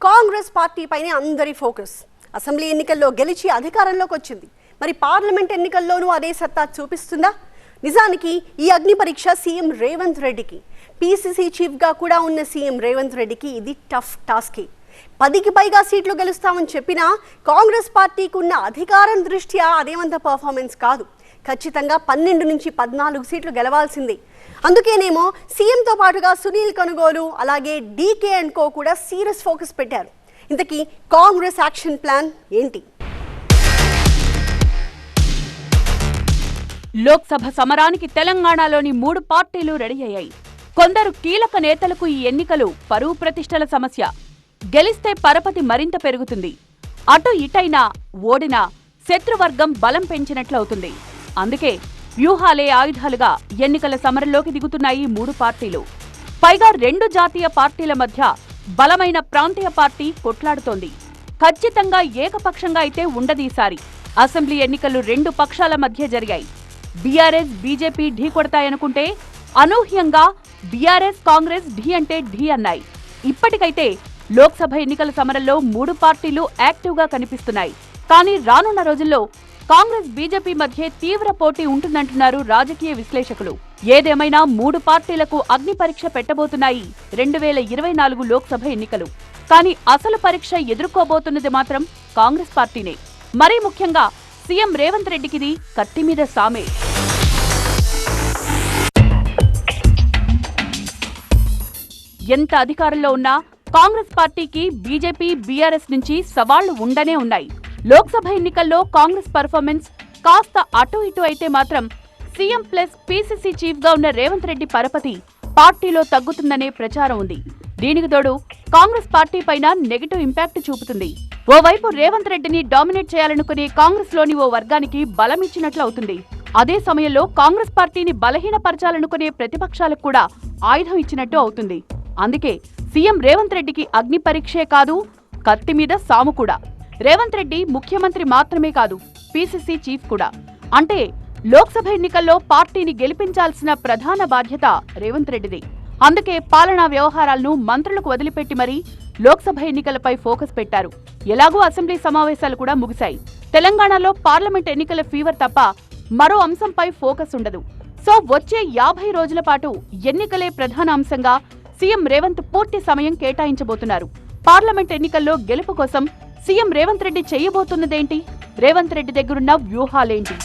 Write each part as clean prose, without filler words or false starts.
Congress party పైనే అందరి focus. Assembly ఎన్నికల్లో గెలిచి అధికారంలోకి వచ్చింది. మరి పార్లమెంట్ ఎన్నికల్లోనూ అదే సత్తా చూపిస్తుందా? నిజానికి ఈ అగ్ని పరీక్ష సీఎం రేవంత్ రెడ్డికి, పీసీసీ చీఫ్గా కూడా ఉన్న సీఎం రేవంత్ రెడ్డికి ఇది టఫ్ టాస్కే. 10కి పైగా సీట్లు గెలుస్తామని చెప్పినా కాంగ్రెస్ పార్టీకి ఉన్న అధికారం దృష్ట్యా అదేమంత పర్ఫార్మెన్స్ కాదు. ఖచ్చితంగా 12 నుంచి 14 సీట్లు గెలవాల్సిందే. అందుకేనేమో సీఎంతో పాటుగా సునీల్ కనుగోలు, అలాగే డీకే అండ్ కో కూడా సీరియస్ ఫోకస్ పెట్టారు. ఇంతకీ కాంగ్రెస్ యాక్షన్ ప్లాన్ ఏంటి? లోక్సభ సమరానికి తెలంగాణలోని 3 పార్టీలు రెడీ అయ్యాయి. కొందరు కీలక నేతలకు ఈ ఎన్నికలు పరువు ప్రతిష్టల సమస్య. గెలిస్తే పరపతి మరింత పెరుగుతుంది. అటు ఇటైనా ఓడినా శత్రువర్గం బలం పెంచినట్లవుతుంది. అందుకే వ్యూహాలే ఆయుధాలుగా ఎన్నికల సమరంలోకి దిగుతున్నాయి 3 పార్టీలు. పైగా 2 జాతీయ పార్టీల మధ్య బలమైన ప్రాంతీయ పార్టీ కొట్లాడుతోంది. ఖచ్చితంగా ఏకపక్షంగా అయితే ఉండదీసారి. అసెంబ్లీ ఎన్నికలు 2 పక్షాల మధ్య జరిగాయి. బీఆర్ఎస్, బీజేపీ ఢీ కొడతాయనుకుంటే అనూహ్యంగా బీఆర్ఎస్, కాంగ్రెస్ ఢీ అంటే ఢీ అన్నాయి. ఇప్పటికైతే లోక్సభ ఎన్నికల సమరంలో 3 పార్టీలు యాక్టివ్గా కనిపిస్తున్నాయి. కానీ రానున్న రోజుల్లో కాంగ్రెస్, బీజేపీ మధ్య తీవ్ర పోటీ ఉంటుందంటున్నారు రాజకీయ విశ్లేషకులు. ఏదేమైనా 3 పార్టీలకు అగ్ని పరీక్ష పెట్టబోతున్నాయి 2024 లోక్సభ ఎన్నికలు. కానీ అసలు పరీక్ష ఎదుర్కోబోతున్నది మాత్రం కాంగ్రెస్ పార్టీనే. మరీ ముఖ్యంగా సీఎం రేవంత్ రెడ్డికిది కత్తి మీద సామే. ఎంత అధికారంలో ఉన్నా కాంగ్రెస్ పార్టీకి బీజేపీ, బీఆర్ఎస్ నుంచి సవాళ్లు ఉండనే ఉన్నాయి. లోక్సభ ఎన్నికల్లో కాంగ్రెస్ పర్ఫార్మెన్స్ కాస్త అటు ఇటు అయితే మాత్రం సీఎం ప్లస్ పీసీసీ చీఫ్ గా ఉన్న రేవంత్ రెడ్డి పరపతి పార్టీలో తగ్గుతుందనే ప్రచారం ఉంది. దీనికి తోడు కాంగ్రెస్ పార్టీ పైన నెగటివ్ ఇంపాక్ట్ చూపుతుంది. ఓవైపు రేవంత్ రెడ్డిని డామినేట్ చేయాలనుకునే కాంగ్రెస్ లోని ఓ వర్గానికి బలమిచ్చినట్లు అవుతుంది. అదే సమయంలో కాంగ్రెస్ పార్టీని బలహీనపరచాలనుకునే ప్రతిపక్షాలకు కూడా ఆయుధం ఇచ్చినట్టు అవుతుంది. అందుకే సీఎం రేవంత్ రెడ్డికి అగ్ని పరీక్షే కాదు, కత్తి మీద సాము కూడా. రేవంత్ రెడ్డి ముఖ్యమంత్రి మాత్రమే కాదు, పీసీసీ చీఫ్ కూడా. అంటే లోక్సభ ఎన్నికల్లో పార్టీని గెలిపించాల్సిన ప్రధాన బాధ్యత రేవంత్ రెడ్డిదే. అందుకే పాలనా వ్యవహారాలను మంత్రులకు వదిలిపెట్టి మరీ లోక్సభ ఎన్నికలపై ఫోకస్ పెట్టారు. ఎలాగూ అసెంబ్లీ సమావేశాలు కూడా ముగిశాయి. తెలంగాణలో పార్లమెంట్ ఎన్నికల ఫీవర్ తప్ప మరో అంశంపై ఫోకస్ ఉండదు. సో వచ్చే 50 రోజుల పాటు ఎన్నికలే ప్రధాన అంశంగా సీఎం రేవంత్ పూర్తి సమయం కేటాయించబోతున్నారు. పార్లమెంట్ ఎన్నికల్లో గెలుపు కోసం సీఎం రేవంత్ రెడ్డి చేయబోతున్నదేంటి? రేవంత్ రెడ్డి దగ్గరున్న వ్యూహాలేంటి?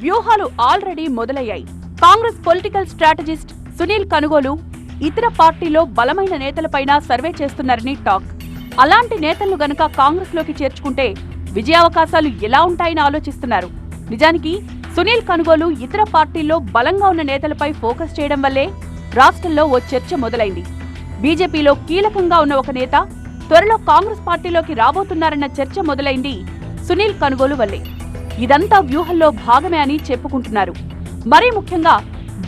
వ్యూహాలు ఆల్రెడీ మొదలయ్యాయి. కాంగ్రెస్ పొలిటికల్ స్ట్రాటజిస్ట్ సునీల్ కనుగోలు ఇతర పార్టీలో బలమైన నేతలపైన సర్వే చేస్తున్నారని టాక్. అలాంటి నేతలను గనక కాంగ్రెస్ లోకి చేర్చుకుంటే విజయావకాశాలు ఎలా ఉంటాయని ఆలోచిస్తున్నారు. నిజానికి సునీల్ కనుగోలు ఇతర పార్టీల్లో బలంగా ఉన్న నేతలపై ఫోకస్ చేయడం వల్లే రాష్ట్రంలో ఓ చర్చ మొదలైంది. బీజేపీలో కీలకంగా ఉన్న ఒక నేత త్వరలో కాంగ్రెస్ పార్టీలోకి రాబోతున్నారన్న చర్చ మొదలైంది సునీల్ కనుగోలు వల్లే. ఇదంతా వ్యూహంలో భాగమే అని చెప్పుకుంటున్నారు. మరీ ముఖ్యంగా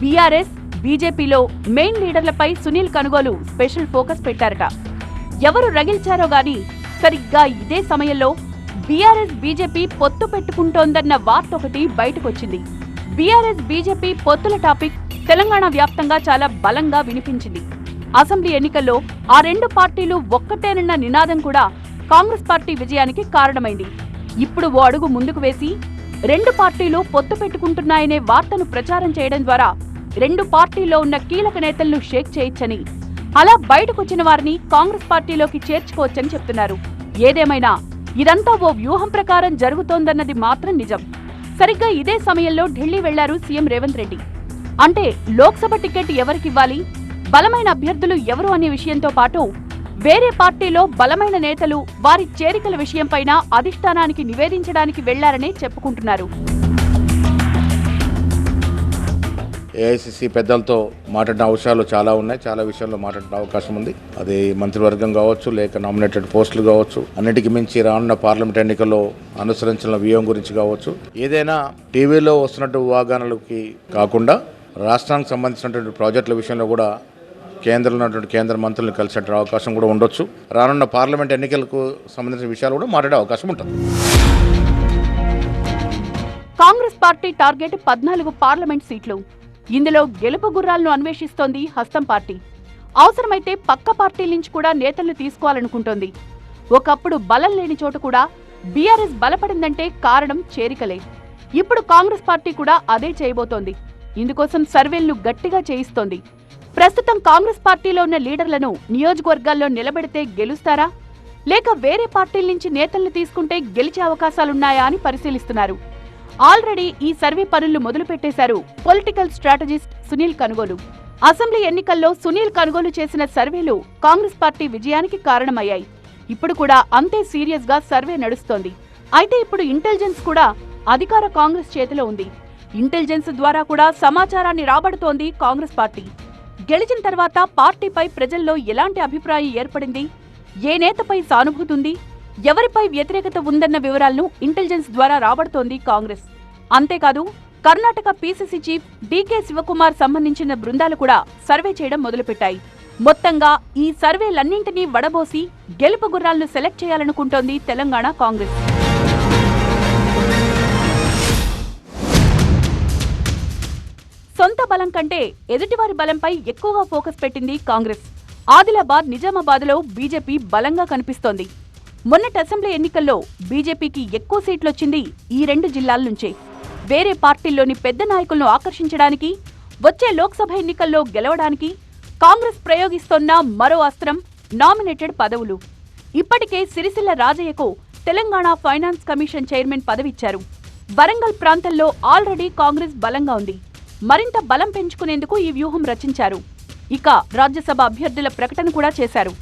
బీఆర్ఎస్, బీజేపీలో మెయిన్ లీడర్లపై సునీల్ కనుగోలు స్పెషల్ ఫోకస్ పెట్టారట. ఎవరు రగిల్చారో గాని సరిగ్గా ఇదే సమయంలో బీఆర్ఎస్, బీజేపీ పొత్తు పెట్టుకుంటోందన్న వార్త ఒకటి బయటకొచ్చింది. బీఆర్ఎస్, బీజేపీ పొత్తుల టాపిక్ తెలంగాణ వ్యాప్తంగా చాలా బలంగా వినిపించింది. అసెంబ్లీ ఎన్నికల్లో ఆ 2 పార్టీలు ఒక్కటేనన్న నినాదం కూడా కాంగ్రెస్ పార్టీ విజయానికి కారణమైంది. ఇప్పుడు ఓ అడుగు ముందుకు వేసి 2 పార్టీలు పొత్తు పెట్టుకుంటున్నాయనే వార్తను ప్రచారం చేయడం ద్వారా 2 పార్టీల్లో ఉన్న కీలక నేతలను షేక్ చేయొచ్చని, అలా బయటకొచ్చిన వారిని కాంగ్రెస్ పార్టీలోకి చేర్చుకోవచ్చని చెప్తున్నారు. ఏదేమైనా ఇదంతా ఓ వ్యూహం ప్రకారం జరుగుతోందన్నది మాత్రం నిజం. సరిగ్గా ఇదే సమయంలో ఢిల్లీ వెళ్లారు సీఎం రేవంత్ రెడ్డి. అంటే లోక్సభ టికెట్ ఎవరికివ్వాలి, బలమైన అభ్యర్థులు ఎవరు అనే విషయంతో పాటు వేరే పార్టీలో బలమైన నేతలు వారి చేరికల విషయంపైన అధిష్టానానికి నివేదించడానికి వెళ్లారనే చెప్పుకుంటున్నారు. ఏఐసిసి పెద్దలతో మాట్లాడిన అవసరాలు చాలా ఉన్నాయి. చాలా విషయాల్లో మాట్లాడిన అవకాశం ఉంది. అది మంత్రివర్గం కావచ్చు, లేక నామినేటెడ్ పోస్టులు కావచ్చు, అన్నిటికీ మించి రానున్న పార్లమెంట్ ఎన్నికల్లో అనుసరించిన వ్యూహం గురించి కావచ్చు. ఏదైనా టీవీలో వస్తున్నట్టు వాగ్దానాలకి కాకుండా రాష్ట్రానికి సంబంధించినటువంటి ప్రాజెక్టుల విషయంలో కూడా కేంద్రంలో ఉన్నటువంటి కేంద్ర మంత్రులను కలిసే అవకాశం కూడా ఉండొచ్చు. రానున్న పార్లమెంట్ ఎన్నికలకు సంబంధించిన విషయాలు కూడా మాట్లాడే అవకాశం ఉంటుంది. కాంగ్రెస్ పార్టీ టార్గెట్ 14 పార్లమెంట్ సీట్లు. ఇందులో గెలుపు గుర్రాలను అన్వేషిస్తోంది హస్తం పార్టీ. అవసరమైతే పక్క పార్టీల నుంచి కూడా నేతలను తీసుకోవాలనుకుంటోంది. ఒకప్పుడు బలం లేని చోట కూడా బీఆర్ఎస్ బలపడిందంటే కారణం చేరికలే. ఇప్పుడు కాంగ్రెస్ పార్టీ కూడా అదే చేయబోతోంది. ఇందుకోసం సర్వేలను గట్టిగా చేయిస్తోంది. ప్రస్తుతం కాంగ్రెస్ పార్టీలో ఉన్న లీడర్లను నియోజకవర్గాల్లో నిలబెడితే గెలుస్తారా, లేక వేరే పార్టీల నుంచి నేతల్ని తీసుకుంటే గెలిచే అవకాశాలున్నాయా అని పరిశీలిస్తున్నారు. ఆల్రెడీ ఈ సర్వే పనులు మొదలుపెట్టేశారు పొలిటికల్ స్ట్రాటజిస్ట్ సునీల్ కనుగోలు. అసెంబ్లీ ఎన్నికల్లో సునీల్ కనుగోలు చేసిన సర్వేలు కాంగ్రెస్ పార్టీ విజయానికి కారణమయ్యాయి. ఇప్పుడు కూడా అంతే సీరియస్ గా సర్వే నడుస్తోంది. అయితే ఇప్పుడు ఇంటెలిజెన్స్ కూడా అధికార కాంగ్రెస్ చేతిలో ఉంది. ఇంటెలిజెన్స్ ద్వారా కూడా సమాచారాన్ని రాబడుతోంది కాంగ్రెస్ పార్టీ. గెలిచిన తర్వాత పార్టీపై ప్రజల్లో ఎలాంటి అభిప్రాయం ఏర్పడింది, ఏ నేతపై సానుభూతి ఉంది, ఎవరిపై వ్యతిరేకత ఉందన్న వివరాలను ఇంటెలిజెన్స్ ద్వారా రాబడుతోంది కాంగ్రెస్. అంతేకాదు Karnataka PCC chief DK Shivakumar సంబంధించిన బృందాలు కూడా సర్వే చేయడం మొదలుపెట్టాయి. మొత్తంగా ఈ సర్వేలన్నింటినీ వడబోసి గెలుపు గుర్రాలను సెలెక్ట్ చేయాలనుకుంటోంది తెలంగాణ కాంగ్రెస్. సొంత బలం కంటే ఎదుటివారి బలంపై ఎక్కువగా ఫోకస్ పెట్టింది కాంగ్రెస్. ఆదిలాబాద్, నిజామాబాద్లో బీజేపీ బలంగా కనిపిస్తోంది. మొన్నటి అసెంబ్లీ ఎన్నికల్లో బీజేపీకి ఎక్కువ సీట్లొచ్చింది ఈ 2 జిల్లాల నుంచే. వేరే పార్టీల్లోని పెద్ద నాయకులను ఆకర్షించడానికి, వచ్చే లోక్సభ ఎన్నికల్లో గెలవడానికి కాంగ్రెస్ ప్రయోగిస్తోన్న మరో అస్త్రం నామినేటెడ్ పదవులు. ఇప్పటికే సిరిసిల్ల రాజయ్యకు తెలంగాణ ఫైనాన్స్ కమిషన్ చైర్మన్ పదవిచ్చారు. వరంగల్ ప్రాంతంలో ఆల్రెడీ కాంగ్రెస్ బలంగా ఉంది. మరింత బలం పెంచుకునేందుకు ఈ వ్యూహం రచించారు. ఇక రాజ్యసభ అభ్యర్థుల ప్రకటన కూడా చేశారు.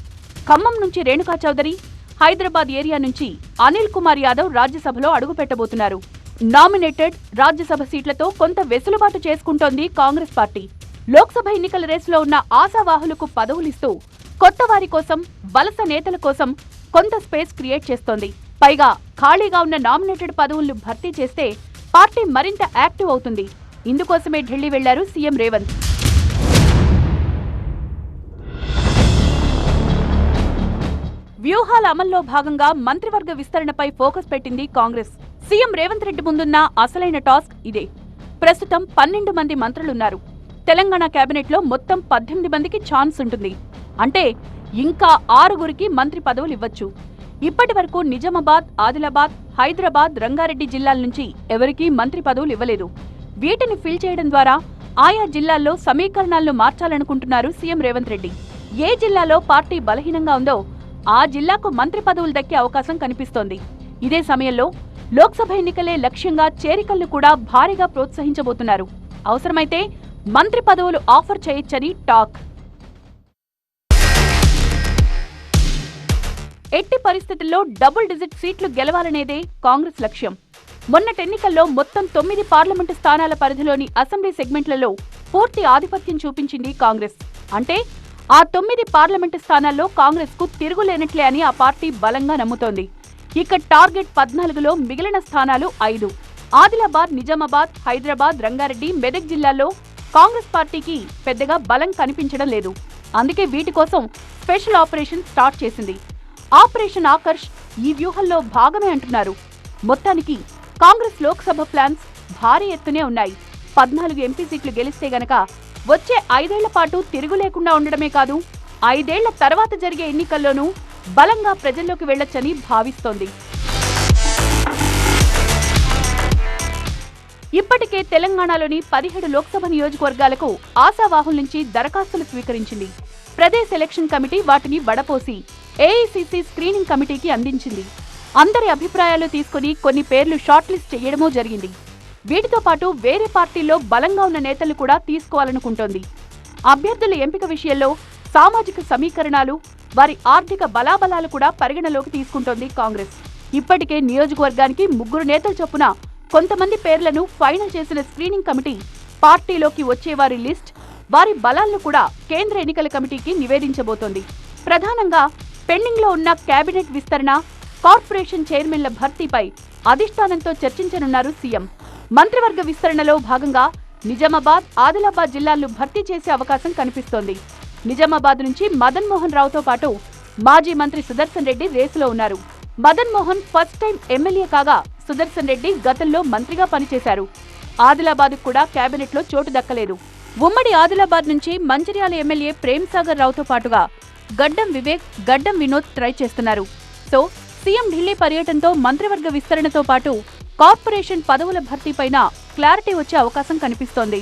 ఖమ్మం నుంచి రేణుకా చౌదరి, హైదరాబాద్ ఏరియా నుంచి అనిల్ కుమార్ యాదవ్ రాజ్యసభలో అడుగుపెట్టబోతున్నారు. నామినేటెడ్ రాజ్యసభ సీట్లతో కొంత వెసులుబాటు చేసుకుంటోంది కాంగ్రెస్ పార్టీ. లోక్సభ ఎన్నికల రేసులో ఉన్న ఆశావాహులకు పదవులిస్తూ కొత్త వారి కోసం, వలస నేతల కోసం కొంత స్పేస్ క్రియేట్ చేస్తోంది. పైగా ఖాళీగా ఉన్న నామినేటెడ్ పదవులను భర్తీ చేస్తే పార్టీ మరింత యాక్టివ్ అవుతుంది. ఇందుకోసమే ఢిల్లీ వెళ్లారు సీఎం రేవంత్. వ్యూహాల అమల్లో భాగంగా మంత్రివర్గ విస్తరణపై ఫోకస్ పెట్టింది కాంగ్రెస్. సీఎం రేవంత్ రెడ్డి ముందున్న అసలైన టాస్క్ ఇదే. ప్రస్తుతం 12 మంది మంత్రులున్నారు. తెలంగాణ కేబినెట్లో మొత్తం 18 మందికి ఛాన్స్ ఉంటుంది. అంటే ఇంకా 6గురికి మంత్రి పదవులు ఇవ్వచ్చు. ఇప్పటి వరకు నిజామాబాద్, ఆదిలాబాద్, హైదరాబాద్, రంగారెడ్డి జిల్లాల నుంచి ఎవరికీ మంత్రి పదవులు ఇవ్వలేదు. వీటిని ఫిల్ చేయడం ద్వారా ఆయా జిల్లాల్లో సమీకరణాలను మార్చాలనుకుంటున్నారు సీఎం రేవంత్ రెడ్డి. ఏ జిల్లాలో పార్టీ బలహీనంగా ఉందో ఆ జిల్లాకు మంత్రి పదవులు దక్కే అవకాశం కనిపిస్తోంది. ఇదే సమయంలో లోక్సభ ఎన్నికలే లక్ష్యంగా చేరికలను కూడా భారీగా ప్రోత్సహించబోతున్నారు. అవసరమైతే మంత్రి పదవులు ఆఫర్ చేయొచ్చని టాక్. ఎట్టి పరిస్థితుల్లో డబుల్ డిజిట్ సీట్లు గెలవాలనేదే కాంగ్రెస్ లక్ష్యం. మొన్నటి ఎన్నికల్లో మొత్తం 9 పార్లమెంటు స్థానాల పరిధిలోని అసెంబ్లీ సెగ్మెంట్లలో పూర్తి ఆధిపత్యం చూపించింది కాంగ్రెస్. అంటే ఆ 9 పార్లమెంటు స్థానాల్లో కాంగ్రెస్ కు తిరుగులేనట్లే అని ఆ పార్టీ బలంగా నమ్ముతోంది. ఇక టార్గెట్ 14లో మిగిలిన స్థానాలు 5. ఆదిలాబాద్, నిజామాబాద్, హైదరాబాద్, రంగారెడ్డి, మెదక్ జిల్లాల్లో కాంగ్రెస్ పార్టీకి పెద్దగా బలం కనిపించడం లేదు. అందుకే వీటి కోసం స్పెషల్ ఆపరేషన్ స్టార్ట్ చేసింది. ఆపరేషన్ ఆకర్ష్ ఈ వ్యూహంలో భాగమే అంటున్నారు. మొత్తానికి కాంగ్రెస్ లోక్సభ ప్లాన్స్ భారీ ఎత్తునే ఉన్నాయి. 14 ఎంపీ సీట్లు గెలిస్తే గనక వచ్చే 5 ఏళ్ల పాటు తిరుగు లేకుండా ఉండడమే కాదు, 5 ఏళ్ల తర్వాత జరిగే ఎన్నికల్లోనూ బలంగా ప్రజల్లోకి వెళ్లొచ్చని భావిస్తోంది. ఇప్పటికే తెలంగాణలోని 17 లోక్సభ నియోజకవర్గాలకు ఆశావాహుల నుంచి దరఖాస్తులు స్వీకరించింది. ప్రదేశ్ ఎలక్షన్ కమిటీ వాటిని వడపోసి ఏఐసీసీ స్క్రీనింగ్ కమిటీకి అందించింది. అందరి అభిప్రాయాలు తీసుకుని కొన్ని పేర్లు షార్ట్ లిస్ట్ చేయడమూ జరిగింది. వీటితో పాటు వేరే పార్టీల్లో బలంగా ఉన్న నేతలు కూడా తీసుకోవాలనుకుంటోంది. అభ్యర్థుల ఎంపిక విషయంలో సామాజిక సమీకరణాలు, వారి ఆర్థిక బలాబలాలు కూడా పరిగణలోకి తీసుకుంటోంది కాంగ్రెస్. ఇప్పటికే నియోజకవర్గానికి 3 నేతల చొప్పున కొంతమంది పేర్లను ఫైనల్ చేసిన స్క్రీనింగ్ కమిటీ పార్టీలోకి వచ్చేవారి లిస్ట్, వారి బలాలను కూడా కేంద్ర ఎన్నికల కమిటీకి నివేదించబోతోంది. ప్రధానంగా పెండింగ్ లో ఉన్న కేబినెట్ విస్తరణ, కార్పొరేషన్ చైర్మన్ల భర్తీపై అధిష్టానంతో చర్చించనున్నారు సీఎం. మంత్రివర్గ విస్తరణలో భాగంగా నిజామాబాద్, ఆదిలాబాద్ జిల్లాలను భర్తీ చేసే అవకాశం కనిపిస్తోంది. నిజామాబాద్ నుంచి మదన్ మోహన్ రావుతో పాటు మాజీ మంత్రి సుదర్శన్ రెడ్డి రేసులో ఉన్నారు. Madan Mohan first time MLA కాగా సుదర్శన్ రెడ్డి గతంలో మంత్రిగా పనిచేశారు. ఆదిలాబాద్ కూడా కేబినెట్లో చోటు దక్కలేదు. ఉమ్మడి ఆదిలాబాద్ నుంచి మంచిర్యాల ఎమ్మెల్యే ప్రేమ్ సాగర్ రావుతో పాటుగా గడ్డం వివేక్, గడ్డం వినోద్ ట్రై చేస్తున్నారు. సో సీఎం ఢిల్లీ పర్యటనతో మంత్రివర్గ విస్తరణతో పాటు కార్పొరేషన్ పదవుల భర్తీపైన క్లారిటీ వచ్చే అవకాశం కనిపిస్తోంది.